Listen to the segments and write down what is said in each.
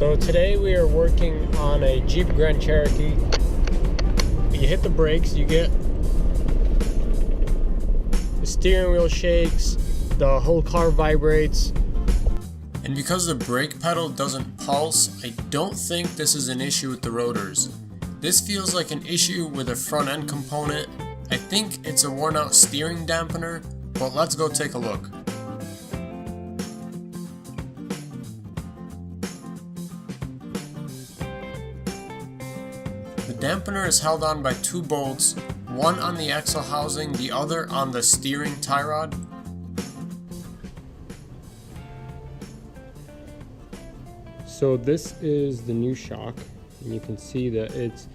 So today we are working on a Jeep Grand Cherokee. You hit the brakes, you get the steering wheel shakes, the whole car vibrates. And because the brake pedal doesn't pulse, I don't think this is an issue with the rotors. This feels like an issue with a front end component. I think it's a worn out steering dampener, but let's go take a look. The dampener is held on by two bolts, one on the axle housing, the other on the steering tie rod. So this is the new shock, and you can see that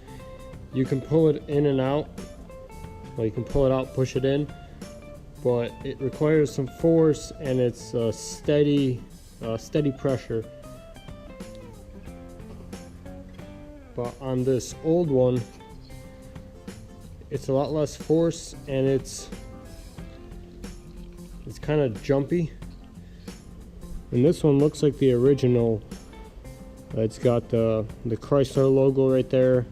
you can pull it in and out. Well, you can pull it out, push it in, but it requires some force, and it's a steady pressure. But on this old one, it's a lot less force, and it's kind of jumpy. And this one looks like the original. It's got the Chrysler logo right there.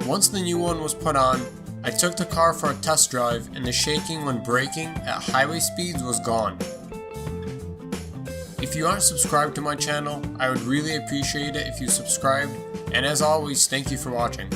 Once the new one was put on, I took the car for a test drive, and the shaking when braking at highway speeds was gone. If you aren't subscribed to my channel, I would really appreciate it if you subscribed, and as always, thank you for watching.